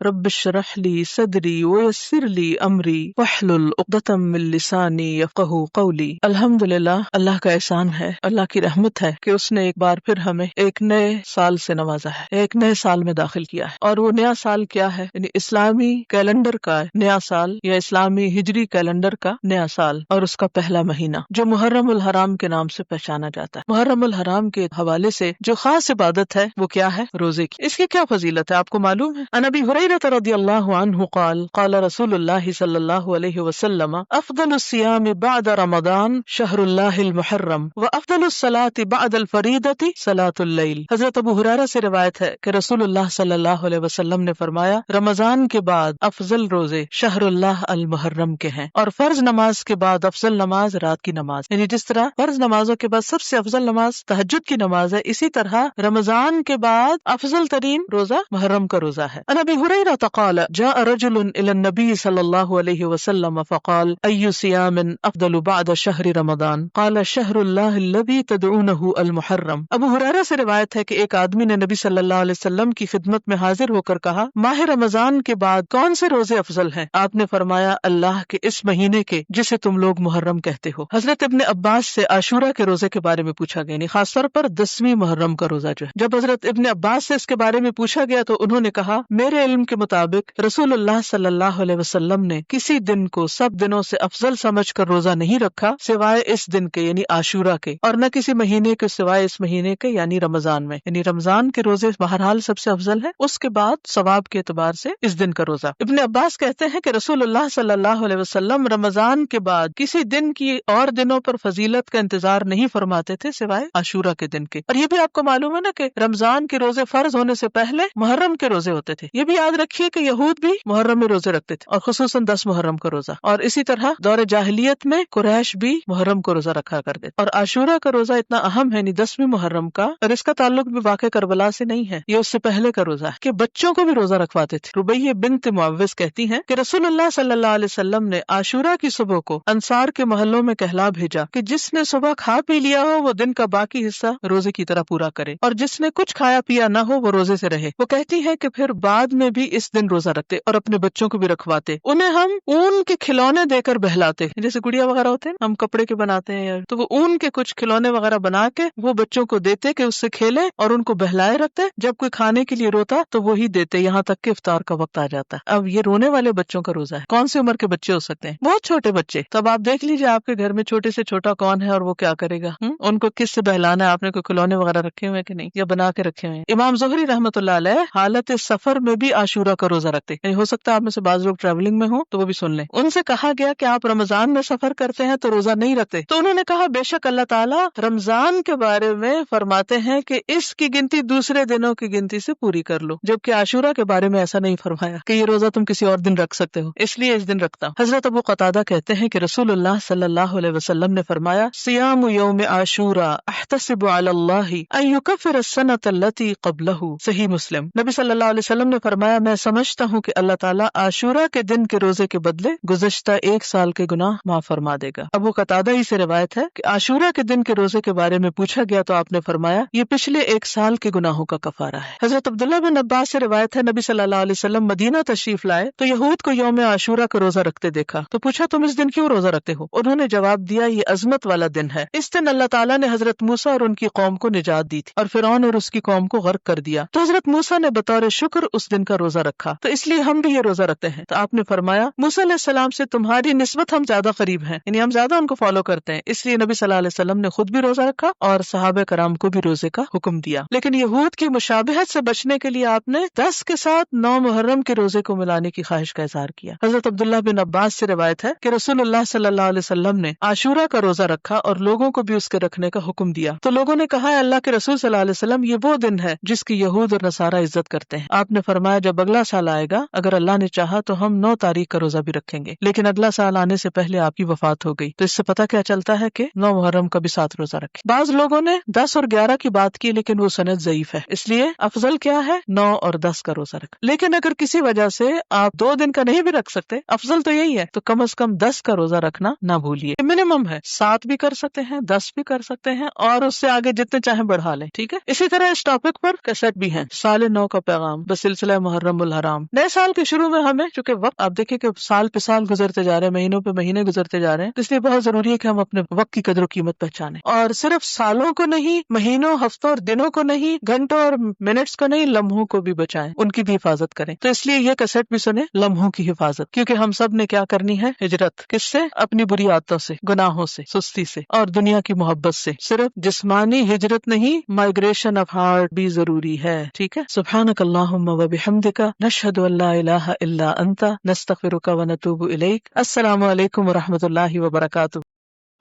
رب اشرح لی صدری ویسر لی امری واحلل عقدۃ من لسانی یفقہوا قولی۔ الحمدللہ، اللہ کا احسان ہے، اللہ کی رحمت ہے کہ اس نے ایک بار پھر ہمیں ایک نئے سال سے نوازا ہے، ایک نئے سال میں داخل کیا ہے۔ اور وہ نیا سال کیا ہے؟ یعنی اسلامی کیلنڈر کا نیا سال یا اسلامی ہجری کیلنڈر کا نیا سال، اور اس کا پہلا مہینہ جو محرم الحرام کے نام سے پہچانا جاتا ہے۔ محرم الحرام کے حوالے سے جو خاص عبادت ہے وہ کیا ہے؟ روزے کی۔ اس کی کیا فضیلت ہے آپ کو معلوم ہے؟ عن ابی ہریرہ رضی اللہ عنہ قال قال رسول اللہ صلی اللہ علیہ وسلم افضل الصیام بعد رمضان شہر اللہ المحرم وافضل الصلاة بعد الفریضۃ صلاۃ اللیل۔ حضرت ابو ہریرہ سے روایت ہے کہ رسول اللہ صلی اللہ علیہ وسلم نے فرمایا رمضان کے بعد افضل روزے شہر اللہ المحرم کے ہیں، اور فرض نماز کے بعد افضل نماز رات کی نماز، یعنی جس طرح فرض نمازوں کے بعد سب سے افضل نماز تہجد کی نماز ہے، اسی طرح رمضان کے بعد افضل ترین روزہ محرم کا روزہ ہے۔ عن ابی ہریرہ قال جاء رجل الى النبي صلی اللہ علیہ وسلم فقال ای صیام افضل بعد شہر رمضان قال شہر اللہ الذی تدعونه المحرم۔ ابو ہریرہ سے روایت ہے کہ ایک آدمی نے نبی صلی اللہ علیہ وسلم کی خدمت میں حاضر ہو کر کہا ماہ رمضان کے بعد کون سے روزے افضل ہیں؟ آپ نے فرمایا اللہ کے اس مہینے کے جسے تم لوگ محرم کہتے ہو۔ حضرت ابن عباس سے عاشورہ کے روزے کے بارے میں پوچھا گیا، یعنی خاص طور پر 10ویں محرم کا روزہ جو ہے۔ جب حضرت ابن عباس سے اس کے بارے میں پوچھا گیا تو انہوں نے کہا میرے علم کے مطابق رسول اللہ صلی اللہ علیہ وسلم نے کسی دن کو سب دنوں سے افضل سمجھ کر روزہ نہیں رکھا سوائے اس دن کے یعنی عاشورہ کے، اور نہ کسی مہینے کے سوائے اس مہینے کے یعنی رمضان میں، یعنی رمضان کے روزے بہرحال سب سے افضل ہے، اس کے بعد ثواب کے اعتبار سے اس دن کا روزہ۔ ابن عباس کہتے ہیں کہ رسول اللہ صلی اللہ علیہ وسلم رمضان کے بعد کسی دن کی اور دنوں پر فضیلت کا انتظار نہیں فرماتے تھے سوائے عاشورہ کے دن کے۔ اور یہ بھی آپ کو معلوم ہے نا کہ رمضان کے روزے فرض ہونے سے پہلے محرم کے روزے ہوتے تھے۔ یہ بھی یاد رکھیے کہ یہود بھی محرم میں روزے رکھتے تھے، اور خصوصاً 10 محرم کا روزہ، اور اسی طرح دور جاہلیت میں قریش بھی محرم کو روزہ رکھا کرتے تھے۔ اور عاشورہ کا روزہ اتنا اہم ہے، یعنی 10ویں محرم کا، اور اس کا تعلق بھی واقع کربلا سے نہیں ہے، یہ اس سے پہلے کا روزہ ہے کہ بچوں کو بھی روزہ رکھواتے تھے۔ ربیہ بنت معوذ کہتی ہیں کہ رسول اللہ صلی اللہ علیہ وسلم نے عاشورہ کی صبح کو انصار کے محلوں میں کہلا بھیجا کہ جس نے صبح کھا پی لیا ہو وہ دن کا باقی حصہ روزے کی طرح پورا کرے، اور جس نے کچھ کھایا پیا نہ ہو وہ روزے سے رہے۔ وہ کہتی ہے کہ پھر بعد میں بھی اس دن روزہ رکھتے اور اپنے بچوں کو بھی رکھواتے، انہیں ہم اون کے کھلونے دے کر بہلاتے، جیسے گڑیا وغیرہ ہوتے ہیں ہم کپڑے کے بناتے ہیں، تو وہ اون کے کچھ کھلونے وغیرہ بنا کے وہ بچوں کو دیتے کہ اس سے کھیلے، اور ان کو بہلائے رکھتے، جب کوئی کھانے کے لیے روتا تو وہی دیتے یہاں تک کہ افطار کا وقت آ جاتا۔ اب یہ رونے والے بچوں کا روزہ ہے، کون سی عمر کے بچے ہو سکتے ہیں؟ بہت چھوٹے بچے۔ تب آپ دیکھ لیجیے آپ کے گھر میں چھوٹے سے چھوٹا کون ہے اور وہ کیا کرے گا، ان کو کس سے بہلانا ہے، آپ نے کوئی کھلونے وغیرہ رکھے ہوئے کہ نہیں، یا بنا کے رکھے ہوئے ہیں۔ امام زہری رحمۃ اللہ علیہ حالت سفر میں بھی عاشورہ کا روزہ رکھتے، یعنی ہو سکتا ہے آپ میں سے بعض لوگ ٹریولنگ میں ہوں تو وہ بھی سن لیں۔ ان سے کہا گیا کہ آپ رمضان میں سفر کرتے ہیں تو روزہ نہیں رکھتے، تو انہوں نے کہا بے شک اللہ تعالیٰ رمضان کے بارے میں فرماتے ہیں کہ اس کی گنتی دوسرے دنوں کی گنتی سے پوری کر لو، جبکہ عاشورہ کے بارے میں ایسا نہیں فرمایا کہ یہ روزہ تم کسی اور دن رکھ سکتے ہو، اس لیے اس دن رکھتا ہوں۔ حضرت ابو قتادہ کہتے ہیں کہ رسول اللہ صلی اللہ علیہ وسلم نے فرمایا صیام یوم عاشورہ احتسب علی اللہ ان یکفر السنۃ التی قبلہ، صحیح مسلم۔ نبی صلی اللہ علیہ وسلم نے فرمایا میں سمجھتا ہوں کہ اللہ تعالیٰ عاشورہ کے دن کے روزے کے بدلے گزشتہ 1 سال کے گناہ معاف فرما دے گا۔ ابو قتادہ ہی سے روایت ہے کہ عاشورہ کے دن کے روزے کے بارے میں پوچھا گیا تو آپ نے فرمایا یہ پچھلے 1 سال کے گناہوں کا کفارہ ہے۔ حضرت عبداللہ بن عباس سے روایت ہے نبی صلی اللہ علیہ وسلم مدینہ تشریف لائے تو یہود کو یوم عاشورہ کا روزہ رکھتے دیکھا، تو پوچھا تم اس دن کیوں روزہ رکھتے ہو؟ انہوں نے جواب دیا یہ عظمت والا دن ہے، اس دن اللہ تعالیٰ نے حضرت موسیٰ اور ان کی قوم کو نجات دی تھی اور فرعون اور اس کی قوم کو غرق کر دیا، تو حضرت موسیٰ نے بطور شکر اس دن کا روزہ رکھا، تو اس لیے ہم بھی یہ روزہ رکھتے ہیں۔ تو آپ نے فرمایا موسیٰ علیہ السلام سے تمہاری نسبت ہم زیادہ قریب ہیں، یعنی ہم زیادہ ان کو فالو کرتے ہیں، اس لیے نبی صلی اللہ علیہ وسلم نے خود بھی روزہ رکھا اور صحابہ کرام کو بھی روزے کا حکم دیا۔ لیکن یہود کی مشابہت سے بچنے کے لیے آپ نے 10 کے ساتھ 9 محرم کے روزے کو ملانے کی خواہش کا اظہار کیا۔ حضرت عبداللہ بن عباس سے روایت ہے کہ رسول اللہ صلی اللہ علیہ وسلم نے عاشورہ کا روزہ رکھا اور لوگوں کو بھی اس کے رکھنے کا حکم دیا، تو لوگوں نے کہا اللہ کے رسول صلی اللہ علیہ وسلم یہ وہ دن ہے جس کی یہود اور نصارہ عزت کرتے ہیں۔ آپ نے فرمایا جب اگلا سال آئے گا اگر اللہ نے چاہا تو ہم 9 تاریخ کا روزہ بھی رکھیں گے، لیکن اگلا سال آنے سے پہلے آپ کی وفات ہو گئی، تو اس سے پتہ کیا چلتا ہے کہ 9 محرم کا بھی 7 روزہ رکھیں۔ بعض لوگوں نے 10 اور 11 کی بات کی لیکن وہ سند ضعیف ہے، اس لیے افضل کیا ہے 9 اور 10 کا روزہ رکھ، لیکن اگر کسی وجہ سے آپ 2 دن کا نہیں بھی رکھ سکتے افضل تو یہی ہے، تو کم از کم 10 کا روزہ رکھنا نہ بھولیے، منیمم ہے 7 بھی کر سکتے ہیں 10 بھی کر سکتے ہیں اور اس سے آگے جتنے چاہیں بڑھا لیں، ٹھیک ہے۔ اسی طرح اس ٹاپک پر کیسٹ بھی ہیں، سال نو کا پیغام بسلسلہ محرم محرم الحرام. نئے سال کے شروع میں ہمیں چونکہ وقت آپ دیکھیں کہ سال پہ سال گزرتے جا رہے ہیں، مہینوں پہ مہینے گزرتے جا رہے ہیں، اس لیے بہت ضروری ہے کہ ہم اپنے وقت کی قدر و قیمت پہچانیں، اور صرف سالوں کو نہیں، مہینوں، ہفتوں اور دنوں کو نہیں، گھنٹوں اور منٹس کو نہیں، لمحوں کو بھی بچائیں، ان کی بھی حفاظت کریں. تو اس لیے یہ کیسٹ بھی سنیں، لمحوں کی حفاظت، کیونکہ ہم سب نے کیا کرنی ہے؟ ہجرت. کس سے؟ اپنی بری عادتوں سے، گناہوں سے، سستی سے اور دنیا کی محبت سے. صرف جسمانی ہجرت نہیں، مائگریشن آف ہارٹ بھی ضروری ہے. ٹھیک ہے. سبحانک اللہم و بحمدک، نشہد ان لا الہ الا انت، نستغفرک و نتوب الیک. السلام علیکم و رحمۃ اللہ وبرکاتہ.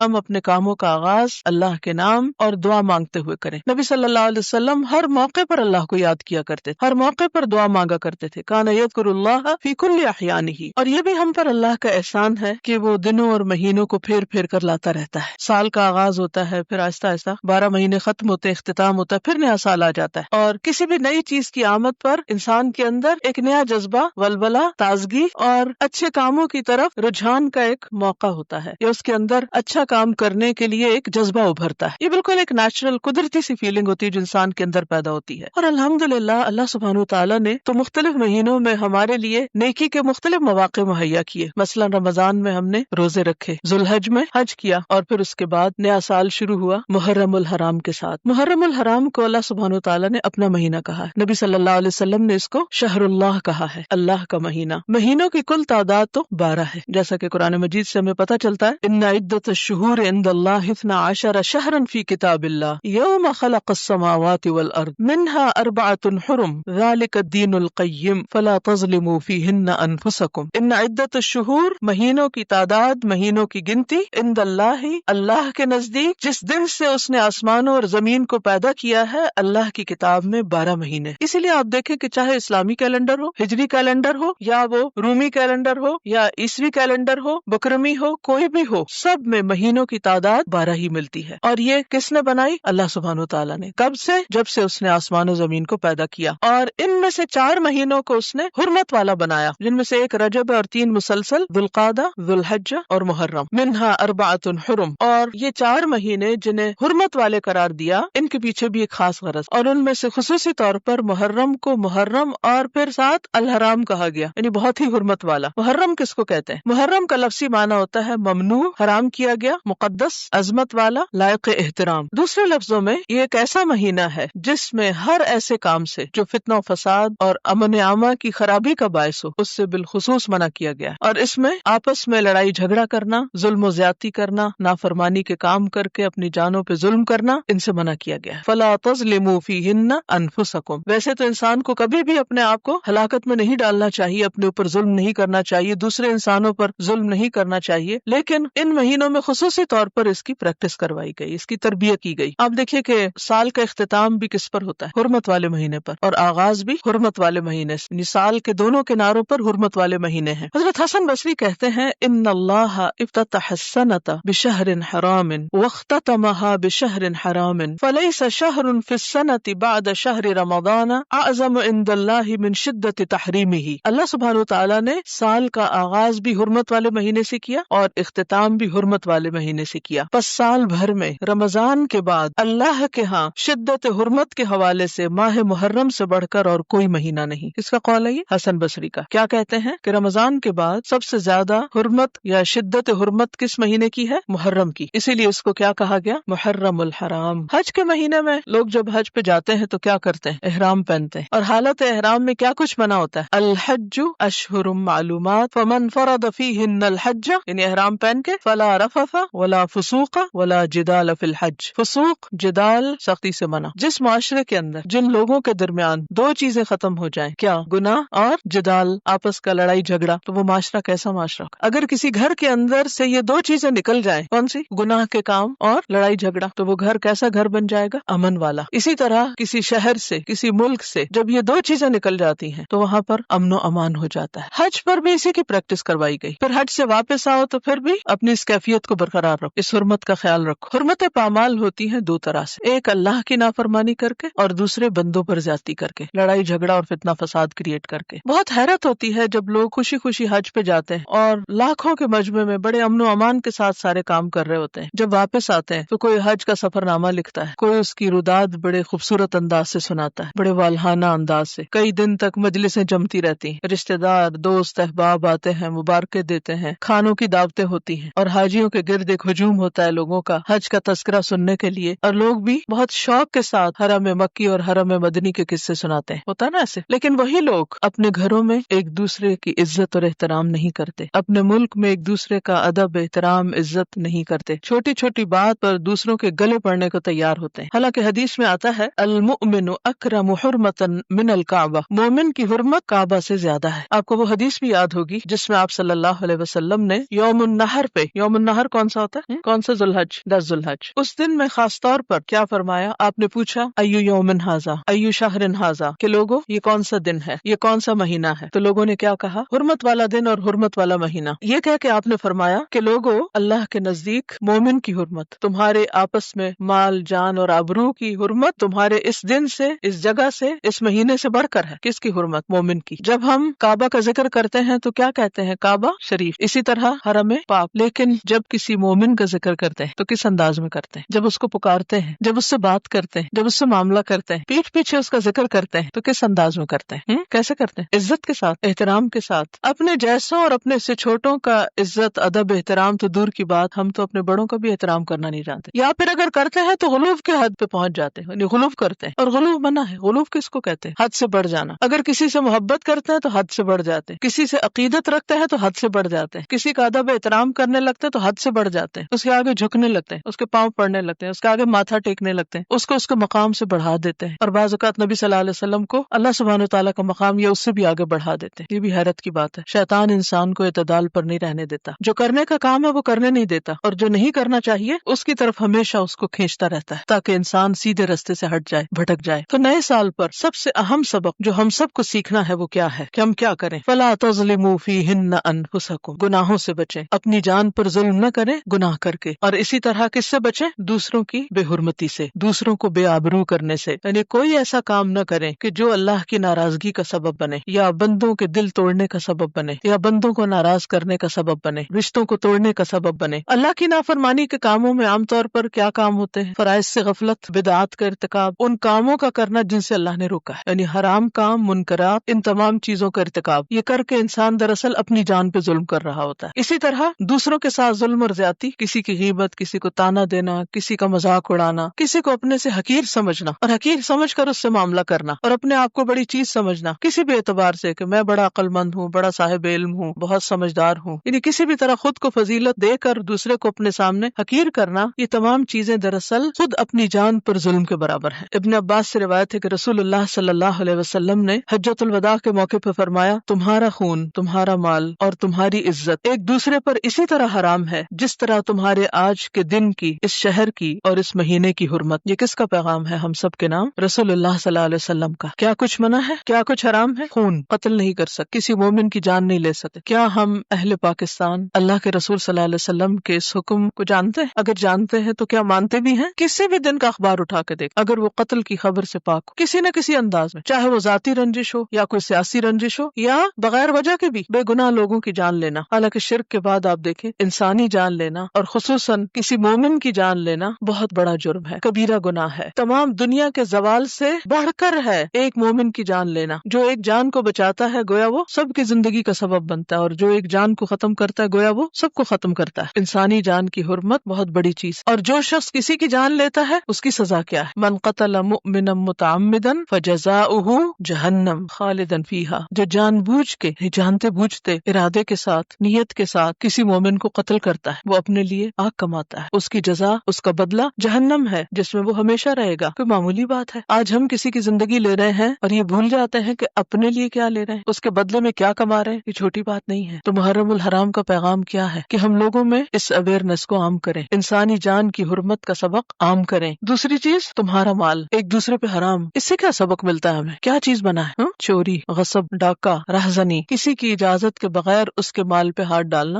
ہم اپنے کاموں کا آغاز اللہ کے نام اور دعا مانگتے ہوئے کریں. نبی صلی اللہ علیہ وسلم ہر موقع پر اللہ کو یاد کیا کرتے تھے، ہر موقع پر دعا مانگا کرتے تھے. کان یذکر اللہ فی کل احیانہ. اور یہ بھی ہم پر اللہ کا احسان ہے کہ وہ دنوں اور مہینوں کو پھیر پھیر کر لاتا رہتا ہے. سال کا آغاز ہوتا ہے، پھر آہستہ آہستہ 12 مہینے ختم ہوتے ہیں، اختتام ہوتا ہے، پھر نیا سال آ جاتا ہے. اور کسی بھی نئی چیز کی آمد پر انسان کے اندر ایک نیا جذبہ، ولولہ، تازگی اور اچھے کاموں کی طرف رجحان کا ایک موقع ہوتا ہے، یا اس کے اندر اچھا کام کرنے کے لیے ایک جذبہ ابھرتا ہے. یہ بالکل ایک نیچرل قدرتی سی فیلنگ ہوتی ہے جو انسان کے اندر پیدا ہوتی ہے. اور الحمدللہ اللہ سبحانہ وتعالیٰ نے تو مختلف مہینوں میں ہمارے لیے نیکی کے مختلف مواقع مہیا کیے. مثلا رمضان میں ہم نے روزے رکھے، ذوالحج میں حج کیا، اور پھر اس کے بعد نیا سال شروع ہوا محرم الحرام کے ساتھ. محرم الحرام کو اللہ سبحانہ وتعالیٰ نے اپنا مہینہ کہا ہے. نبی صلی اللہ علیہ وسلم نے اس کو شہر اللہ کہا ہے، اللہ کا مہینہ. مہینوں کی کل تعداد تو 12 ہے، جیسا کہ قرآن مجید سے ہمیں پتہ چلتا ہے. ان عدت الشہور عند اللہ 12 شہرا فی کتاب اللہ یوم خلق السماوات والارض منها 4 حرم ذلک الدین القیم فلا تظلموا فیہن انفسکم. ان عدت الشہور، مہینوں کی تعداد، مہینوں کی گنتی، عند اللہ، اللہ کے نزدیک، جس دن سے اس نے آسمانوں اور زمین کو پیدا کیا ہے، اللہ کی کتاب میں 12 مہینے. اسی لیے آپ دیکھیں کہ چاہے اسلامی کیلنڈر ہو، ہجری کیلنڈر ہو، یا وہ رومی کیلنڈر ہو، یا عیسوی کیلنڈر ہو، بکرمی ہو، کوئی بھی ہو، سب میں مہینوں کی تعداد 12 ہی ملتی ہے. اور یہ کس نے بنائی؟ اللہ سبحانہ وتعالیٰ نے. کب سے؟ جب سے اس نے آسمان و زمین کو پیدا کیا. اور ان میں سے 4 مہینوں کو اس نے حرمت والا بنایا، جن میں سے ایک رجب اور 3 مسلسل، ذوالقعدہ، ذوالحجہ اور محرم. منہا 4 حرم. اور یہ 4 مہینے جنہیں حرمت والے قرار دیا، ان کے پیچھے بھی ایک خاص غرض، اور ان میں سے خصوصی طور پر محرم کو محرم اور پھر ساتھ الحرام کہا گیا، یعنی بہت ہی حرمت والا. محرم کس کو کہتے ہیں؟ محرم کا لفظی معنی ہوتا ہے ممنوع، حرام کیا گیا، مقدس، عظمت والا، لائق احترام. دوسرے لفظوں میں یہ ایک ایسا مہینہ ہے جس میں ہر ایسے کام سے جو فتنہ و فساد اور امن عامہ کی خرابی کا باعث ہو، اس سے بالخصوص منع کیا گیا. اور اس میں آپس میں لڑائی جھگڑا کرنا، ظلم و زیادتی کرنا، نافرمانی کے کام کر کے اپنی جانوں پہ ظلم کرنا، ان سے منع کیا گیا. فلا تظلموا فیہن انفسکم. ویسے تو انسان کو کبھی بھی اپنے آپ کو ہلاکت میں نہیں ڈالنا چاہیے، اپنے اوپر ظلم نہیں کرنا چاہیے، دوسرے انسانوں پر ظلم نہیں کرنا چاہیے، لیکن ان مہینوں میں خصوصی طور پر اس کی پریکٹس کروائی گئی، اس کی تربیت کی گئی. آپ دیکھیے کہ سال کا اختتام بھی کس پر ہوتا ہے؟ حرمت والے مہینے پر، اور آغاز بھی حرمت والے مہینے سے، یعنی سال کے دونوں کناروں پر حرمت والے مہینے ہیں. حضرت حسن بصری کہتے ہیں ان اللہ افتتح السنۃ بشہر حرام واختتمها بشہر حرام فلیس شہر فی السنۃ بعد شہر رمضان اعظم عند اللہ من شدت تحریمہ. اللہ سبحانہ وتعالی نے سال کا آغاز بھی حرمت والے مہینے سے کیا اور اختتام بھی حرمت والے مہینے سے کیا. پس سال بھر میں رمضان کے بعد اللہ کے ہاں شدت حرمت کے حوالے سے ماہ محرم سے بڑھ کر اور کوئی مہینہ نہیں. کس کا قول ہے یہ؟ حسن بصری کا. کیا کہتے ہیں کہ رمضان کے بعد سب سے زیادہ حرمت یا شدت حرمت کس مہینے کی ہے؟ محرم کی. اسی لیے اس کو کیا کہا گیا؟ محرم الحرام. حج کے مہینے میں لوگ جب حج پہ جاتے ہیں تو کیا کرتے ہیں؟ احرام پہنتے ہیں، اور حالت احرام میں کیا کچھ منع ہوتا ہے؟ الحج اشہر معلومات فمن فرض فیہن الحج، یعنی احرام پہن کے فلا رفث ولا فسوق ولا جدال فی الحج. فسوق، جدال سختی سے منع. جس معاشرے کے اندر جن لوگوں کے درمیان 2 چیزیں ختم ہو جائیں، کیا؟ گناہ اور جدال، آپس کا لڑائی جھگڑا، تو وہ معاشرہ کیسا معاشرہ؟ اگر کسی گھر کے اندر سے یہ 2 چیزیں نکل جائیں، کون سی؟ گناہ کے کام اور لڑائی جھگڑا، تو وہ گھر کیسا گھر بن جائے گا؟ امن والا. اسی طرح کسی شہر سے، کسی ملک سے جب یہ 2 چیزیں نکل جاتی ہیں تو وہاں پر امن و امان ہو جاتا ہے. حج پر بھی اسی کی پریکٹس کروائی گئی. پھر حج سے واپس آؤ تو پھر بھی اپنی اس کیفیت کو برقرار رکھو، اس حرمت کا خیال رکھو۔ حرمت پامال ہوتی ہیں دو طرح سے، ایک اللہ کی نافرمانی کر کے اور دوسرے بندوں پر زیادتی کر کے، لڑائی جھگڑا اور فتنہ فساد کریٹ کر کے۔ بہت حیرت ہوتی ہے جب لوگ خوشی خوشی حج پہ جاتے ہیں اور لاکھوں کے مجمع میں بڑے امن و امان کے ساتھ سارے کام کر رہے ہوتے ہیں، جب واپس آتے ہیں تو کوئی حج کا سفر نامہ لکھتا ہے، کوئی اس کی روداد بڑے خوبصورت انداز سے سناتا ہے، بڑے والہانہ انداز سے، کئی دن تک مجلسیں جمتی رہتی ہیں، رشتہ دار دوست احباب آتے ہیں، مبارکیں دیتے ہیں، کھانوں کی دعوتیں ہوتی ہیں، اور حاجیوں کے گرد ایک ہجوم ہوتا ہے لوگوں کا حج کا تذکرہ سننے کے لیے، اور لوگ بھی بہت شوق کے ساتھ حرم مکی اور حرم مدنی کے قصے سناتے ہیں، ہوتا ہے نا ایسے۔ لیکن وہی لوگ اپنے گھروں میں ایک دوسرے کی عزت اور احترام نہیں کرتے، اپنے ملک میں ایک دوسرے کا ادب احترام عزت نہیں کرتے، چھوٹی چھوٹی بات پر دوسروں کے گلے پڑنے کو تیار ہوتے ہیں۔ حالانکہ حدیث میں آتا ہے المؤمن اکرم حرمتا من الکعبہ، مومن کی حرمت کعبہ سے زیادہ ہے۔ آپ کو وہ حدیث بھی یاد ہوگی جس میں آپ صلی اللہ علیہ وسلم نے یوم النحر پہ، یوم النحر کون سا ہوتا ہے، کون سا ذوالحج، 10 ذوالحج، اس دن میں خاص طور پر کیا فرمایا، آپ نے پوچھا ایو یوم ھذا ایو شہر ھذا، کہ لوگوں یہ کون سا دن ہے، یہ کون سا مہینہ ہے، تو لوگوں نے کیا کہا، حرمت والا دن اور حرمت والا مہینہ۔ یہ کہہ کے آپ نے فرمایا کہ لوگوں اللہ کے نزدیک مومن کی حرمت، تمہارے آپس میں مال جان اور آبرو کی حرمت تمہارے اس دن سے، اس جگہ سے، اس مہینے سے بڑھ کر ہے۔ کس کی حرمت؟ مومن کی۔ جب ہم کعبہ کا ذکر کرتے ہیں تو کیا کہتے ہیں، کعبہ شریف، اسی طرح حرم پاک۔ لیکن جب کسی مومن کا ذکر کرتے ہیں تو کس انداز میں کرتے ہیں؟ جب اس کو پکارتے ہیں، جب اس سے بات کرتے ہیں، جب اس سے معاملہ کرتے ہیں، پیٹھ پیچھے اس کا ذکر کرتے ہیں تو کس انداز میں کرتے ہیں؟ کیسے کرتے ہیں؟ عزت کے ساتھ، احترام کے ساتھ، اپنے جیسوں اور اپنے سے چھوٹوں کا عزت ادب احترام تو دور کی بات، ہم تو اپنے بڑوں کا بھی احترام کرنا نہیں جانتے، یا پھر اگر کرتے ہیں تو غلو کے حد پہ پہنچ جاتے ہیں، یعنی غلو کرتے ہیں، اور غلو منع ہے۔ غلو کس کو کہتے ہیں؟ حد سے بڑھ جانا۔ اگر کسی سے محبت کرتے ہیں تو حد سے بڑھ جاتے ہیں، کسی سے عقیدت رکھتے ہیں تو حد سے بڑھ جاتے ہیں، کسی کا ادب احترام کرنے لگتے ہیں تو حد سے بڑھ جاتے ہیں، اس کے آگے جھکنے لگتے ہیں، اس کے پاؤں پڑنے لگتے ہیں، اس کے آگے ماتھا ٹیکنے لگتے ہیں، اس کو مقام سے بڑھا دیتے ہیں، اور بعض اوقات نبی صلی اللہ علیہ وسلم کو اللہ سبحانہ وتعالیٰ کا مقام یا اس سے بھی آگے بڑھا دیتے ہیں۔ یہ بھی حیرت کی بات ہے۔ شیطان انسان کو اعتدال پر نہیں رہنے دیتا، جو کرنے کا کام ہے وہ کرنے نہیں دیتا، اور جو نہیں کرنا چاہیے اس کی طرف ہمیشہ اس کو کھینچتا رہتا ہے تاکہ انسان سیدھے راستے سے ہٹ جائے، بھٹک جائے۔ تو نئے سال پر سب سے اہم سبق جو ہم سب کو سیکھنا ہے وہ کیا ہے کہ ہم کیا کریں؟ فَلَا تَظْلِمُوا فِيهِنَّ أَنفُسَكُمْ، گناہوں سے بچیں، اپنی جان پر ظلم نہ کریں گناہ کر کے، اور اسی طرح کس سے بچیں؟ دوسروں کی بے حرمتی سے، دوسروں کو بے آبرو کرنے سے، یعنی کوئی ایسا کام نہ کریں کہ جو اللہ کی ناراضگی کا سبب بنے، یا بندوں کے دل توڑنے کا سبب بنے، یا بندوں کو ناراض کرنے کا سبب بنے، رشتوں کو توڑنے کا سبب بنے۔ اللہ کی نافرمانی کے کاموں میں عام طور پر کیا کام ہوتے ہیں؟ فرائض سے غفلت، بدعات کا ارتکاب، ان کاموں کا کرنا جن سے اللہ نے روکا ہے، یعنی حرام کام، منکرات، ان تمام چیزوں کا ارتکاب۔ یہ کر کے انسان دراصل اپنی جان پہ ظلم کر رہا ہوتا ہے۔ اسی طرح دوسروں کے ساتھ ظلم اور زیادتی، کسی کی غیبت، کسی کو تانا دینا، کسی کا مذاق اڑانا، کسی کو اپنے سے حقیر سمجھنا اور حقیر سمجھ کر اس سے معاملہ کرنا، اور اپنے آپ کو بڑی چیز سمجھنا کسی بھی اعتبار سے کہ میں بڑا عقل مند ہوں، بڑا صاحب علم ہوں، بہت سمجھدار ہوں، یعنی کسی بھی طرح خود کو فضیلت دے کر دوسرے کو اپنے سامنے حقیر کرنا، یہ تمام چیزیں دراصل خود اپنی جان پر ظلم کے برابر ہیں۔ ابن عباس سے روایت ہے کہ رسول اللہ صلی اللہ علیہ وسلم نے حجۃ الوداع کے موقع پہ فرمایا، تمہارا خون، تمہارا مال اور تمہاری عزت ایک دوسرے پر اسی طرح حرام ہے جس طرح تمہارے آج کے دن کی، اس شہر کی اور اس مہینے کی حرمت۔ یہ کس کا پیغام ہے ہم سب کے نام؟ رسول اللہ صلی اللہ علیہ وسلم کا۔ کیا کچھ منع ہے، کیا کچھ حرام ہے؟ خون، قتل نہیں کر سکتے، کسی مومن کی جان نہیں لے سکتے۔ کیا ہم اہل پاکستان اللہ کے رسول صلی اللہ علیہ وسلم کے اس حکم کو جانتے ہیں؟ اگر جانتے ہیں تو کیا مانتے بھی ہیں؟ کسی بھی دن کا اخبار اٹھا کے دیکھ، اگر وہ قتل کی خبر سے پاک ہو کسی نہ کسی انداز میں، چاہے وہ ذاتی رنجش ہو یا کوئی سیاسی رنجش ہو یا بغیر وجہ کے بھی بے گناہ لوگوں کی جان لینا، حالانکہ شرک کے بعد آپ دیکھیں انسانی جان لینا اور خصوصاً کسی مومن کی جان لینا بہت بڑا جرم ہے، کبیرہ گناہ ہے، تمام دنیا کے زوال سے بڑھ کر ہے ایک مومن کی جان لینا۔ جو ایک جان کو بچاتا ہے گویا وہ سب کی زندگی کا سبب بنتا ہے، اور جو ایک جان کو ختم کرتا ہے گویا وہ سب کو ختم کرتا ہے۔ انسانی جان کی حرمت بہت بڑی چیز، اور جو شخص کسی کی جان لیتا ہے اس کی سزا کیا ہے؟ من قتل مؤمنا متعمدا فجزاؤہ جہنم خالدا فیہا، جو جان بوجھ کے، جانتے بوجھتے، ارادے کے ساتھ، نیت کے ساتھ کسی مومن کو قتل کرتا ہے وہ اپنے لیے آگ کماتا ہے، اس کی جزا، اس کا بدلہ جہنم ہے جس میں وہ ہمیشہ رہے گا۔ کوئی معمولی بات ہے؟ آج ہم کسی کی زندگی لے رہے ہیں اور یہ بھول جاتے ہیں کہ اپنے لیے کیا لے رہے ہیں، اس کے بدلے میں کیا کما رہے ہیں۔ یہ چھوٹی بات نہیں ہے۔ تو محرم الحرام کا پیغام کیا ہے کہ ہم لوگوں میں اس اویئرنیس کو عام کریں، انسانی جان کی حرمت کا سبق عام کریں۔ دوسری چیز، تمہارا مال ایک دوسرے پہ حرام، اس سے کیا سبق ملتا ہے ہمیں؟ کیا چیز بنا ہے؟ چوری، غصب، ڈاکہ، رہزنی، کسی کی اجازت کے بغیر اس کے مال پہ ہاتھ ڈالنا،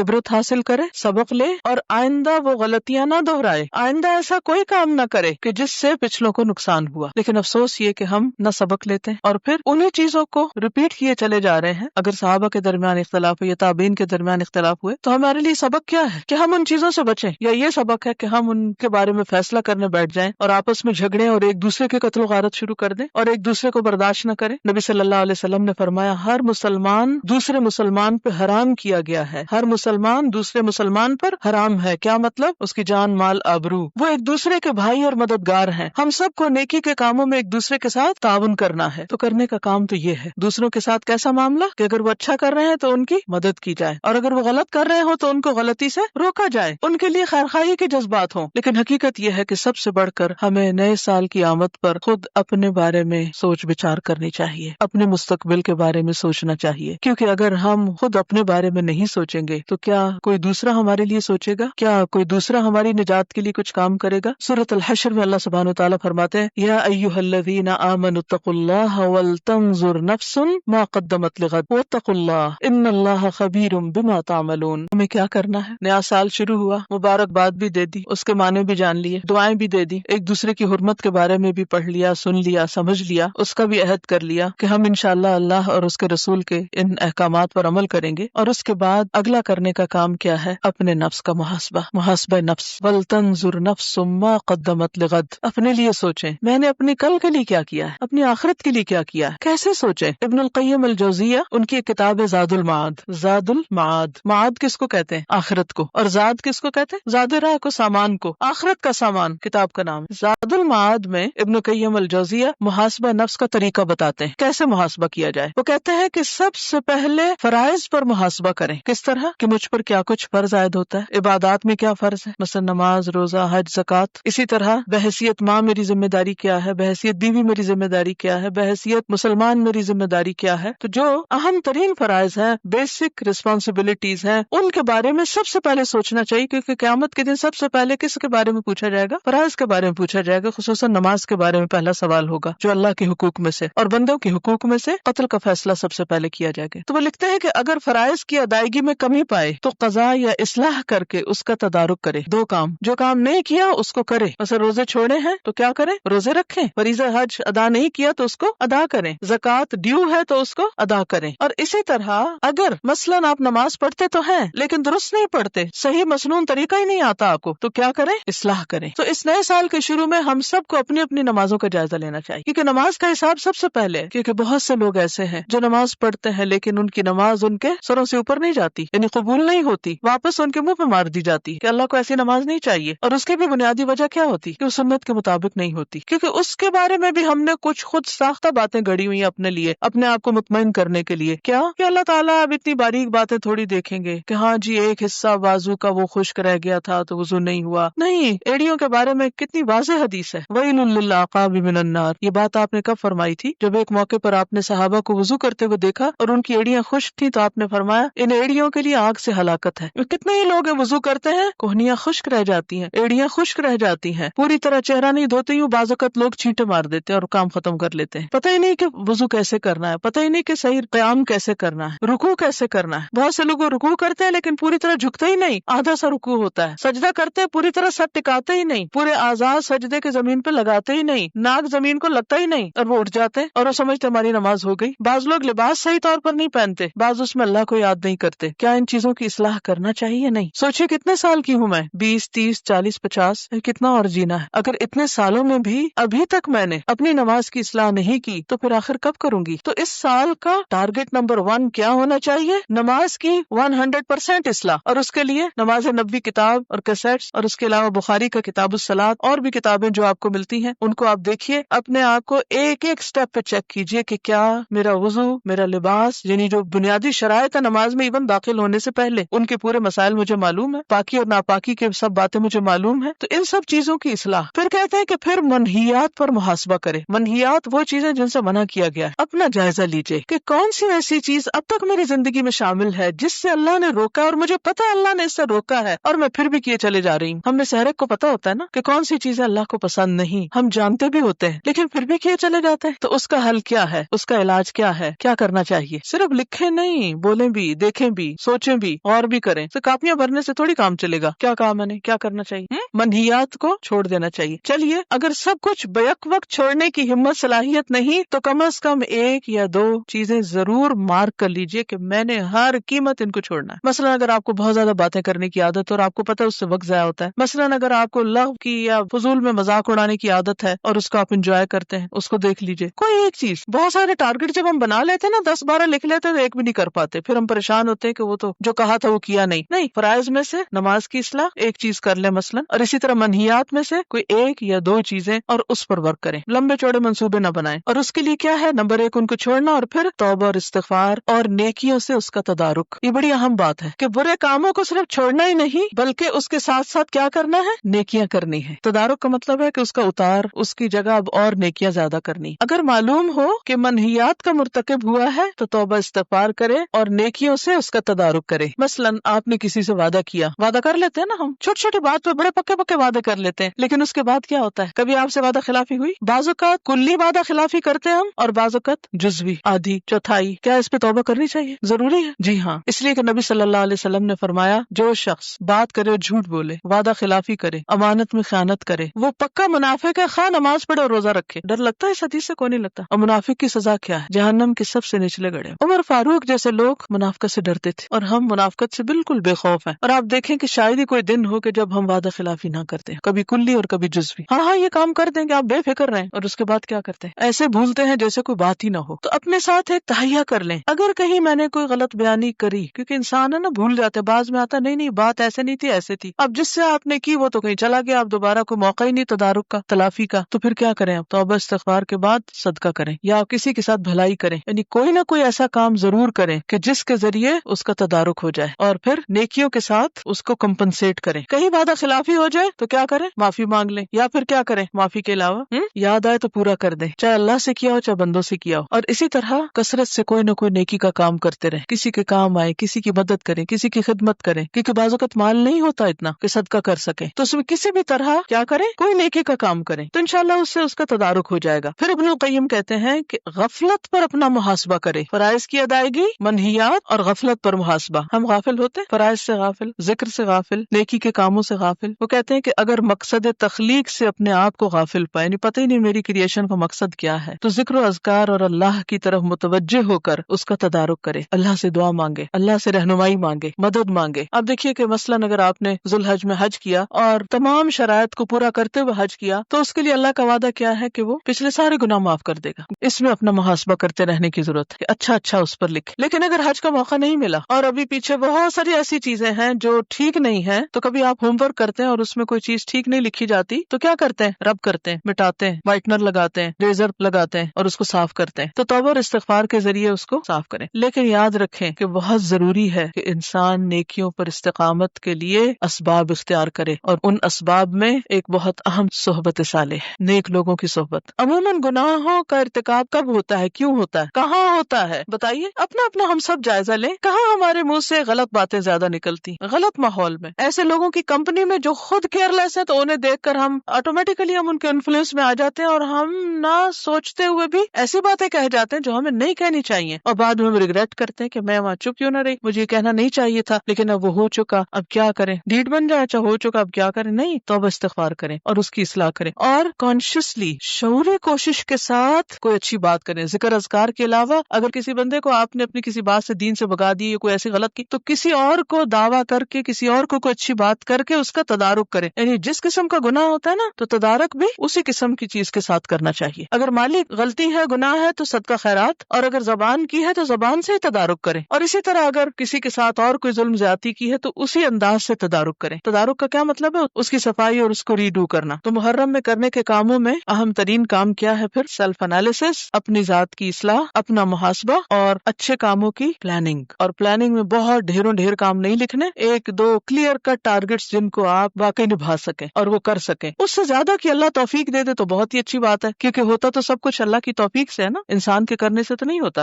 عبرت حاصل کرے، سبق لے اور آئندہ وہ غلطیاں نہ دہرائے، آئندہ ایسا کوئی کام نہ کرے کہ جس سے پچھلوں کو نقصان ہوا۔ لیکن افسوس یہ کہ ہم نہ سبق لیتے ہیں اور پھر انہیں چیزوں کو ریپیٹ کیے چلے جا رہے ہیں۔ اگر صحابہ کے درمیان اختلاف ہوئے یا تابعین کے درمیان اختلاف ہوئے تو ہمارے لیے سبق کیا ہے کہ ہم ان چیزوں سے بچیں، یا یہ سبق ہے کہ ہم ان کے بارے میں فیصلہ کرنے بیٹھ جائیں اور آپس میں جھگڑیں اور ایک دوسرے کے قتل و غارت شروع کر دیں اور ایک دوسرے کو برداشت نہ کریں۔ نبی صلی اللہ علیہ وسلم نے فرمایا ہر مسلمان دوسرے مسلمان پہ حرام کیا گیا ہے، ہر مسلمان دوسرے مسلمان پر حرام ہے۔ کیا مطلب؟ اس کی جان، مال، آبرو، وہ ایک دوسرے کے بھائی اور مددگار ہیں۔ ہم سب کو نیکی کے کاموں میں ایک دوسرے کے ساتھ تعاون کرنا ہے۔ تو کرنے کا کام تو یہ ہے، دوسروں کے ساتھ کیسا معاملہ کہ اگر وہ اچھا کر رہے ہیں تو ان کی مدد کی جائے، اور اگر وہ غلط کر رہے ہوں تو ان کو غلطی سے روکا جائے، ان کے لیے خیرخواہی کے جذبات ہوں۔ لیکن حقیقت یہ ہے کہ سب سے بڑھ کر ہمیں نئے سال کی آمد پر خود اپنے بارے میں سوچ بچار کرنی چاہیے، اپنے مستقبل کے بارے میں سوچنا چاہیے، کیونکہ اگر ہم خود اپنے بارے میں نہیں سوچیں گے تو کیا کوئی دوسرا ہمارے لیے سوچے گا؟ کیا کوئی دوسرا ہماری نجات کے لیے کچھ کام کرے گا؟ سورۃ الحشر میں اللہ سبحانہ وتعالیٰ فرماتے ہیں یا ایھا الذین آمنوا اتقوا اللہ ولتنظر نفس ما قدمت لغد واتقوا اللہ ان اللہ خبیر بما تعملون۔ ہمیں کیا کرنا ہے؟ نیا سال شروع ہوا، مبارکباد بھی دے دی، اس کے معنی بھی جان لیے، دعائیں بھی دے دی، ایک دوسرے کی حرمت کے بارے میں بھی پڑھ لیا، سن لیا، سمجھ لیا، اس کا بھی عہد کر لیا کہ ہم انشاءاللہ اللہ اور اس کے رسول کے ان احکامات پر عمل کریں گے۔ اور اس کے بعد اگلا کرنے کا کام کیا ہے؟ اپنے نفس کا محاسبہ نفس۔ ولتنظر نفس ما قدمت لغد، اپنے لیے سوچیں میں نے اپنی کل کے لیے کیا کیا ہے، اپنی آخرت کے لیے کیا کیا ہے، کیسے سوچیں؟ ابن القیم الجوزیہ ان کی ایک کتاب ہے زاد المعاد۔ زاد المعاد، معاد کس کو کہتے ہیں؟ آخرت کو۔ اور زاد کس کو کہتے ہیں؟ زاد راہ کو، سامان کو، آخرت کا سامان کتاب کا نام ہے۔ زاد المعاد میں ابن قیم الجوزیہ محاسبہ نفس کا طریقہ بتاتے ہیں کیسے محاسبہ کیا جائے۔ وہ کہتے ہیں کہ سب سے پہلے فرائض پر محاسبہ کریں۔ کس طرح کہ مجھ پر کیا کچھ فرض عائد ہوتا ہے، عبادات میں کیا فرض ہے، مثلا نماز، روزہ، حج، زکوٰۃ۔ اسی طرح بحیثیت ماں میری ذمہ داری کیا ہے، بحیثیت بیوی میری ذمہ داری کیا ہے، بحیثیت مسلمان میری ذمہ داری کیا ہے۔ تو جو اہم ترین فرائض ہیں، بیسک رسپانسبلٹیز ہیں، ان کے بارے میں سب سے پہلے سوچنا چاہیے، کیونکہ قیامت کے دن سب سے پہلے کس کے بارے میں پوچھا جائے گا؟ فرائض کے بارے میں پوچھا جائے گا، خصوصاً نماز کے بارے میں پہلا سوال ہوگا، جو اللہ کے حقوق میں سے اور بندوں کے حقوق میں سے قتل کا فیصلہ سب سے پہلے کیا جائے گا۔ تو وہ لکھتے ہیں کہ اگر فرائض کی ادائیگی میں کمی پائے تو قضا یا اصلاح کر کے اس کا تدارک کرے۔ دو کام، جو کام نہیں کیا اس کو کرے، مثلا روزے چھوڑے ہیں تو کیا کریں؟ روزے رکھیں۔ فریضہ حج ادا نہیں کیا تو اس کو ادا کریں۔ زکوٰۃ ڈیو ہے تو اس کو ادا کریں۔ اور اسی طرح اگر مثلاً آپ نماز پڑھتے تو ہیں لیکن درست نہیں پڑھتے، صحیح مسنون طریقہ ہی نہیں آتا آپ کو، تو کیا کریں؟ اصلاح کریں۔ تو اس نئے سال کے شروع میں ہم سب کو اپنی اپنی نمازوں کا جائزہ لینا چاہیے، کیونکہ نماز کا حساب سب سے پہلے ہے، کیونکہ بہت سے لوگ ایسے ہیں جو نماز پڑھتے ہیں لیکن ان کی نماز ان کے سروں سے اوپر نہیں جاتی، یعنی قبول نہیں ہوتی، واپس ان کے منہ پہ مار دی جاتی کہ اللہ کو ایسی نماز نہیں چاہیے۔ اور اس کی بھی بنیادی وجہ کیا ہوتی کہ وہ سنت کے مطابق نہیں ہوتی، کیونکہ اس کے بارے میں بھی ہم نے کچھ خود ساختہ باتیں گڑی ہوئی اپنے لیے، اپنے آپ کو مطمئن کرنے کے لیے۔ کیا کہ اللہ تعالیٰ اب اتنی باریک باتیں تھوڑی دیکھیں گے کہ ہاں جی ایک حصہ بازو کا وہ خشک رہ گیا تھا تو وضو نہیں ہوا۔ نہیں، ایڑیوں کے بارے میں کتنی واضح حدیث ہے، وَيْلٌ لِّلْعَقَابِ مِنَ النَّارِ۔ یہ بات آپ نے کب فرمائی تھی؟ جب ایک موقع پر آپ نے صحابہ کو وضو کرتے ہوئے دیکھا اور ان کی ایڑیاں خشک تھی تو آپ نے فرمایا ان ایڑیوں کے لیے آگ سے ہلاکت ہے۔ کتنے ہی لوگ ہیں وضو کرتے ہیں، کوہنیاں خشک رہ جاتی ہیں، ایڑیاں خشک رہ جاتی ہیں، پوری طرح چہرہ نہیں دھوتے ہوں، بعض اوقات لوگ چھینٹے مار دیتے ہیں اور کام ختم کر لیتے ہیں۔ پتہ ہی نہیں کہ وضو کیسے کرنا ہے، پتہ ہی نہیں کہ صحیح قیام کیسے کرنا ہے، رکوع کیسے کرنا ہے۔ بہت سے لوگ رکوع کرتے ہیں لیکن پوری طرح جھکتے ہی نہیں، آدھا سا رکوع ہوتا ہے۔ سجدہ کرتے ہیں، پوری طرح سر ٹکاتے ہی نہیں، پورے اعضاء سجدے کے زمین پہ لگاتے ہی نہیں، ناک زمین کو لگتا ہی نہیں، اور وہ اٹھ جاتے اور وہ سمجھتے ہماری نماز ہو گئی۔ بعض لوگ لباس صحیح طور پر نہیں پہنتے، بعض اس میں اللہ کو یاد نہیں کرتے۔ کیا ان چیزوں کی اصلاح کرنا چاہیے؟ نہیں۔ سوچئے کتنے سال کی ہوں میں، 20، 30، 40، 50، کتنا اور جینا ہے۔ اگر اتنے سالوں میں بھی ابھی تک میں نے اپنی نماز کی اصلاح نہیں کی تو پھر آخر کب کروں گی؟ تو اس سال کا ٹارگٹ نمبر 1 کیا ہونا چاہیے؟ نماز کی 100% اصلاح، اور اس کے لیے نماز نبوی کتاب اور کیسٹس، اور اس کے علاوہ بخاری کا کتاب الصلاۃ اور بھی کتابیں جو آپ کو ملتی ہیں ان کو آپ دیکھیے، اپنے آپ کو ایک ایک سٹیپ پہ چیک کیجئے کہ کیا میرا وضو، میرا لباس، یعنی جو بنیادی شرائط ہے نماز میں ایون داخل ہونے سے پہلے ان کے پورے مسائل مجھے معلوم ہے، پاکی اور ناپاکی کے سب باتیں مجھے معلوم ہے، تو ان سب چیزوں کی اصلاح۔ پھر کہتے ہیں کہ پھر منہیات پر محاسبہ کرے۔ منہیات وہ چیزیں جن سے منع کیا گیا ہے، اپنا جائزہ لیجئے کہ کون سی ایسی چیز اب تک میری زندگی میں شامل ہے جس سے اللہ نے روکا اور مجھے پتا ہے اللہ نے اس سے روکا ہے اور میں پھر بھی کیے چلے جا رہی ہوں۔ ہم میں سے ہر ایک کو پتا ہوتا ہے نا کہ کون سی چیزیں اللہ کو پسند نہیں نہیں، ہم جانتے بھی ہوتے ہیں لیکن پھر بھی کیے چلے جاتے ہیں. تو اس کا حل کیا ہے، اس کا علاج کیا ہے، کیا کرنا چاہیے؟ صرف لکھیں نہیں، بولیں بھی، دیکھیں بھی، سوچیں بھی اور بھی کریں. تو کاپیاں بھرنے سے تھوڑی کام چلے گا. کیا کام ہے، کیا کرنا چاہیے؟ منہیات کو چھوڑ دینا چاہیے. چلیے اگر سب کچھ بیک وقت چھوڑنے کی ہمت صلاحیت نہیں تو کم از کم ایک یا دو چیزیں ضرور مارک کر لیجئے کہ میں نے ہر قیمت ان کو چھوڑنا ہے. مثلا اگر آپ کو بہت زیادہ باتیں کرنے کی عادت ہے اور آپ کو پتہ ہے اس سے وقت ضائع ہوتا ہے. مثلا اگر آپ کو لغو کی یا فضول میں مذاق اڑانے کی عادت ہے اور اس کو آپ انجوائے کرتے ہیں، اس کو دیکھ لیجئے. کوئی ایک چیز، بہت سارے ٹارگٹ جب ہم بنا لیتے ہیں نا، 10-12 لکھ لیتے ہیں تو ایک بھی نہیں کر پاتے، پھر ہم پریشان ہوتے ہیں کہ وہ تو جو کہا تھا وہ کیا نہیں. فرائض میں سے نماز کی اصلاح ایک چیز کر لیں مثلا، اور اسی طرح منہیات میں سے کوئی ایک یا دو چیزیں اور اس پر ورک کریں. لمبے چوڑے منصوبے نہ بنائیں. اور اس کے لیے کیا ہے؟ نمبر 1 ان کو چھوڑنا، اور پھر توبہ اور استغفار اور نیکیوں سے اس کا تدارک. یہ بڑی اہم بات ہے کہ برے کاموں کو صرف چھوڑنا ہی نہیں بلکہ اس کے ساتھ ساتھ کیا کرنا ہے؟ نیکیاں کرنی ہے. تدارک کا مطلب ہے کہ اس کا اتار، اس کی جگہ اب اور نیکیاں زیادہ کرنی. اگر معلوم ہو کہ منہیات کا مرتکب ہوا ہے تو توبہ استغفار کرے اور نیکیوں سے اس کا تدارک کرے. مثلا آپ نے کسی سے وعدہ کیا، وعدہ کر لیتے ہیں نا ہم، چھوٹی چھوٹی بات پہ بڑے پکے پکے وعدے کر لیتے ہیں، لیکن اس کے بعد کیا ہوتا ہے؟ کبھی آپ سے وعدہ خلافی ہوئی؟ بعض اوقات کلی وعدہ خلافی کرتے ہیں ہم، اور بعض اوقات جزوی، آدھی، چوتھائی. کیا اس پہ توبہ کرنی چاہیے؟ ضروری ہے. جی ہاں، اس لیے کہ نبی صلی اللہ علیہ وسلم نے فرمایا جو شخص بات کرے اور جھوٹ بولے، وعدہ خلافی کرے، امانت میں خیانت کرے، وہ پکا منافق ہے، خواہ نماز پڑھے اور روزہ رکھے. ڈر لگتا ہے اس حدیث سے؟ کوئی نہیں لگتا. اور منافق کی سزا کیا ہے؟ جہنم کے سب سے نچلے گڑھے. عمر فاروق جیسے لوگ منافقت سے ڈرتے تھے اور ہم منافقت سے بالکل بے خوف ہیں. اور آپ دیکھیں کہ شاید ہی کوئی دن ہو کہ جب ہم وعدہ خلافی نہ کرتے، کبھی کلی اور کبھی جزوی. ہاں یہ کام کر دیں گے، آپ بے فکر رہیں، اور اس کے بعد کیا کرتے ہیں؟ ایسے بھولتے ہیں جیسے کوئی بات ہی نہ ہو. تو اپنے ساتھ ایک تہیہ کر لیں، اگر کہیں میں نے کوئی غلط بیانی کری، کیونکہ انسان ہے نا بھول جاتے، بعض میں آتا نہیں بات ایسے نہیں تھی، ایسے تھی. اب جس سے آپ نے کی وہ تو کہیں چلا گیا، اب دوبارہ کوئی موقع ہی نہیں تدارک کا، تلافی کا. تو پھر کیا کریں؟ اب توبہ استغفار کے بعد صدقہ کریں یا کسی کے ساتھ بھلائی کریں. یعنی کوئی نہ کوئی ایسا کام ضرور کریں کہ جس کے ذریعے اس کا تدارک ہو جائے، اور پھر نیکیوں کے ساتھ اس کو کمپنسیٹ کریں. کہیں وعدہ خلافی ہو جائے تو کیا کریں؟ معافی مانگ لیں، یا پھر کیا کریں؟ معافی کے علاوہ یاد آئے تو پورا کر دیں، چاہے اللہ سے کیا ہو چاہے بندوں سے کیا ہو. اور اسی طرح کثرت سے کوئی نہ کوئی نیکی کا کام کرتے رہیں، کسی کے کام آئے، کسی کی مدد کریں، کسی کی خدمت کریں، کیونکہ بعض اوقات مال نہیں ہوتا اتنا کہ صدقہ کر سکیں، تو اس میں کسی بھی طرح کیا کریں؟ کوئی نیکی کا کام کریں، تو انشاءاللہ اس سے اس کا تدارک ہو جائے گا. پھر ابن القیم کہتے ہیں کہ غفلت پر اپنا محاسبہ کرے، فرائض کی ادائیگی، منہیات اور غفلت پر محاسبہ. ہم غافل ہوتے، فرائض سے غافل، ذکر سے غافل، نیکی کے کاموں سے غافل. وہ کہتے ہیں کہ اگر مقصد تخلیق سے اپنے آپ کو غافل پائے، یعنی پتہ ہی نہیں میری کریشن کا مقصد کیا ہے، تو ذکر و اذکار اور اللہ کی طرف متوجہ ہو کر اس کا تدارک کرے، اللہ سے دعا مانگے، اللہ سے رہنمائی مانگے، مدد مانگے. اب دیکھیے کہ مثلاً اگر آپ نے ذو الحج میں حج کیا اور تمام شرائط کو پورا کرتے ہوئے حج کیا، تو اس کے لیے اللہ کا وعدہ کیا ہے کہ وہ پچھلے سارے گناہ معاف کر دے گا. اس میں اپنا محاسبہ کرتے رہنے کی ضرورت ہے کہ اچھا اس پر لکھے. لیکن اگر حج کا موقع نہیں ملا اور ابھی پیچھے بہت ساری ایسی چیزیں ہیں جو ٹھیک نہیں ہیں، تو کبھی آپ ہوم ورک کرتے ہیں اور اس میں کوئی چیز ٹھیک نہیں لکھی جاتی تو کیا کرتے ہیں؟ رب کرتے ہیں، مٹاتے ہیں، وائٹنر لگاتے ہیں، ریزر لگاتے ہیں اور اس کو صاف کرتے ہیں. تو توبہ اور استغفار کے ذریعے اس کو صاف کریں. لیکن یاد رکھیں کہ بہت ضروری ہے کہ انسان نیکیوں پر استقامت کے لیے اسباب اختیار کرے، اور ان اسباب میں ایک بہت اہم صحبت صالح، نیک لوگوں کی صحبت. عموماً گناہوں کا ارتکاب کب ہوتا ہے، کیوں ہوتا ہے، کہاں ہوتا ہے؟ بتائیے. اپنا ہم سب جائزہ لیں، کہاں ہمارے منہ سے غلط باتیں زیادہ نکلتی؟ غلط ماحول میں، ایسے لوگوں کی کمپنی میں جو خود کیئر لیس ہے، تو انہیں دیکھ کر ہم آٹومیٹیکلی ان کے انفلوئنس میں آ جاتے ہیں اور ہم نہ سوچتے ہوئے بھی ایسی باتیں کہہ جاتے ہیں جو ہمیں نہیں کہنی چاہیے، اور بعد میں ہم ریگریٹ کرتے ہیں کہ میں وہاں چپ کیوں نہ رہی، مجھے یہ کہنا نہیں چاہیے تھا، لیکن اب وہ ہو چکا، اب کیا کریں؟ ڈیٹ بن جائے، اچھا ہو چکا اب کیا کریں؟ نہیں، توبہ استغفار کریں اور اس کی اصلاح کریں، اور کانشیسلی شعوری کوشش کے ساتھ کوئی اچھی بات کریں. ذکر اذکار کے علاوہ اگر کسی بندے کو آپ نے اپنی کسی بات سے دین سے بھگا دی، کوئی ایسی غلط کی، تو کسی اور کو دعویٰ کر کے، کسی اور کو کوئی اچھی بات کر کے اس کا تدارک کریں. یعنی جس قسم کا گناہ ہوتا ہے نا، تو تدارک بھی اسی قسم کی چیز کے ساتھ کرنا چاہیے. اگر مالی غلطی ہے، گناہ ہے، تو صدقہ خیرات، اور اگر زبان کی ہے تو زبان سے ہی تدارک کریں. اور اسی طرح اگر کسی کے ساتھ اور کوئی ظلم زیادتی کی ہے تو اسی انداز سے تدارک کریں. تدارک کا کیا مطلب ہے؟ اس کی صفائی اور اس کو ریڈو کرنا. تو محرم میں کرنے کے کاموں میں اہم ترین کام کیا ہے؟ پھر سیلف انالیسس، اپنی ذات کی اصلاح، اپنا محاسبہ اور اچھے کاموں کی پلاننگ. اور پلاننگ میں بہت ڈھیر کام نہیں لکھنے، 1-2 کلیئر کٹ ٹارگٹس جن کو آپ واقعی نبھا سکیں اور وہ کر سکیں. اس سے زیادہ کہ اللہ توفیق دے دے تو بہت ہی اچھی بات ہے، کیونکہ ہوتا تو سب کچھ اللہ کی توفیق سے ہے نا، انسان کے کرنے سے تو نہیں ہوتا.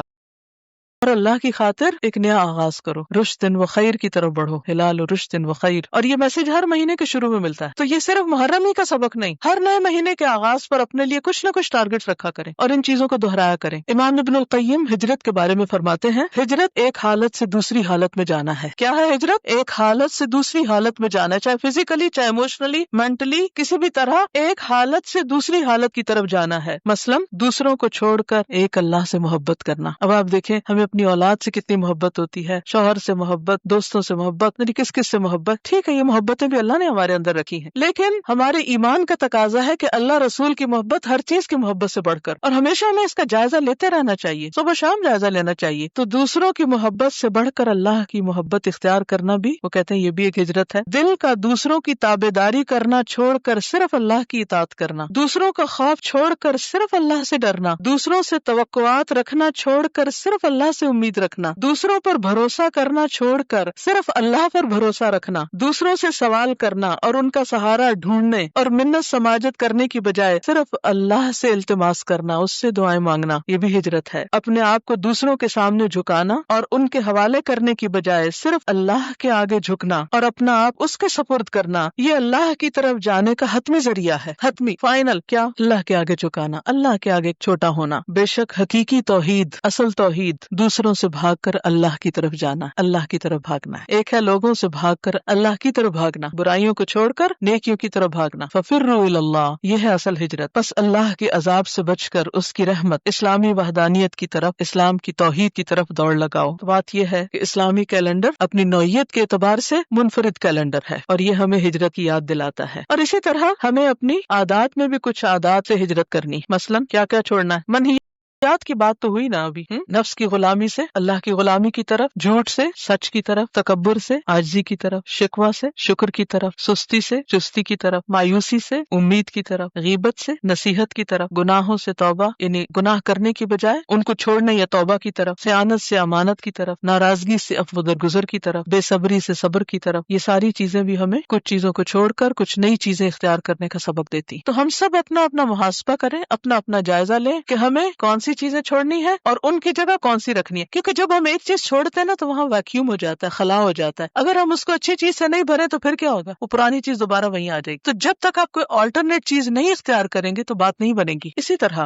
اور اللہ کی خاطر ایک نیا آغاز کرو، رشدن و خیر کی طرف بڑھو، ہلال و رشدن و خیر. اور یہ میسج ہر مہینے کے شروع میں ملتا ہے. تو یہ صرف محرم ہی کا سبق نہیں، ہر نئے مہینے کے آغاز پر اپنے لیے کچھ نہ کچھ ٹارگٹ رکھا کریں اور ان چیزوں کو دہرایا کریں. امام ابن القیم ہجرت کے بارے میں فرماتے ہیں، ہجرت ایک حالت سے دوسری حالت میں جانا ہے. کیا ہے ہجرت؟ ایک حالت سے دوسری حالت میں جانا ہے، چاہے فزیکلی، چاہے ایموشنلی، مینٹلی، کسی بھی طرح ایک حالت سے دوسری حالت کی طرف جانا ہے. مثلاً دوسروں کو چھوڑ کر ایک اللہ سے محبت کرنا. اب آپ دیکھیں ہمیں اپنی اولاد سے کتنی محبت ہوتی ہے، شوہر سے محبت، دوستوں سے محبت، یعنی کس کس سے محبت. ٹھیک ہے، یہ محبتیں بھی اللہ نے ہمارے اندر رکھی ہیں، لیکن ہمارے ایمان کا تقاضا ہے کہ اللہ رسول کی محبت ہر چیز کی محبت سے بڑھ کر، اور ہمیشہ ہمیں اس کا جائزہ لیتے رہنا چاہیے، صبح شام جائزہ لینا چاہیے. تو دوسروں کی محبت سے بڑھ کر اللہ کی محبت اختیار کرنا بھی، وہ کہتے ہیں یہ بھی ایک ہجرت ہے. دل کا دوسروں کی تابعداری کرنا چھوڑ کر صرف اللہ کی اطاعت کرنا، دوسروں کا خوف چھوڑ کر صرف اللہ سے ڈرنا، دوسروں سے توقعات رکھنا چھوڑ کر صرف اللہ سے امید رکھنا، دوسروں پر بھروسہ کرنا چھوڑ کر صرف اللہ پر بھروسہ رکھنا، دوسروں سے سوال کرنا اور ان کا سہارا ڈھونڈنے اور منت سماجت کرنے کی بجائے صرف اللہ سے التماس کرنا، اس سے دعائیں مانگنا، یہ بھی ہجرت ہے. اپنے آپ کو دوسروں کے سامنے جھکانا اور ان کے حوالے کرنے کی بجائے صرف اللہ کے آگے جھکنا اور اپنا آپ اس کے سپرد کرنا، یہ اللہ کی طرف جانے کا حتمی ذریعہ ہے. حتمی، فائنل کیا؟ اللہ کے آگے جھکانا، اللہ کے آگے چھوٹا ہونا. بے شک حقیقی توحید، اصل توحید دوسروں سے بھاگ کر اللہ کی طرف جانا، اللہ کی طرف بھاگنا ہے. ایک ہے لوگوں سے بھاگ کر اللہ کی طرف بھاگنا، برائیوں کو چھوڑ کر نیکیوں کی طرف بھاگنا. ففروا الی اللہ، یہ ہے اصل ہجرت. بس اللہ کے عذاب سے بچ کر اس کی رحمت، اسلامی وحدانیت کی طرف، اسلام کی توحید کی طرف دوڑ لگاؤ. بات یہ ہے کہ اسلامی کیلنڈر اپنی نوعیت کے اعتبار سے منفرد کیلنڈر ہے اور یہ ہمیں ہجرت کی یاد دلاتا ہے. اور اسی طرح ہمیں اپنی عادات میں بھی کچھ عادات سے ہجرت کرنی. مثلاً کیا کیا چھوڑنا ہے؟ منہیات کی بات تو ہوئی نا ابھی. نفس کی غلامی سے اللہ کی غلامی کی طرف، جھوٹ سے سچ کی طرف، تکبر سے عاجزی کی طرف، شکوہ سے شکر کی طرف، سستی سے چستی کی طرف، مایوسی سے امید کی طرف، غیبت سے نصیحت کی طرف، گناہوں سے توبہ یعنی گناہ کرنے کی بجائے ان کو چھوڑنے یا توبہ کی طرف، خیانت سے امانت کی طرف، ناراضگی سے عفو درگزر کی طرف، بے صبری سے صبر کی طرف. یہ ساری چیزیں بھی ہمیں کچھ چیزوں کو چھوڑ کر کچھ نئی چیزیں اختیار کرنے کا سبق دیتی. تو ہم سب اپنا اپنا محاسبہ کریں، اپنا اپنا جائزہ لیں کہ ہمیں کون سی چیزیں چھوڑنی ہے اور ان کی جگہ کون سی رکھنی ہے. کیونکہ جب ہم ایک چیز چھوڑتے ہیں نا تو وہاں ویکیوم ہو جاتا ہے، خلا ہو جاتا ہے. اگر ہم اس کو اچھی چیز سے نہیں بھرے تو پھر کیا ہوگا؟ وہ پرانی چیز دوبارہ وہیں آ جائے گی. تو جب تک آپ کوئی آلٹرنیٹ چیز نہیں اختیار کریں گے تو بات نہیں بنے گی. اسی طرح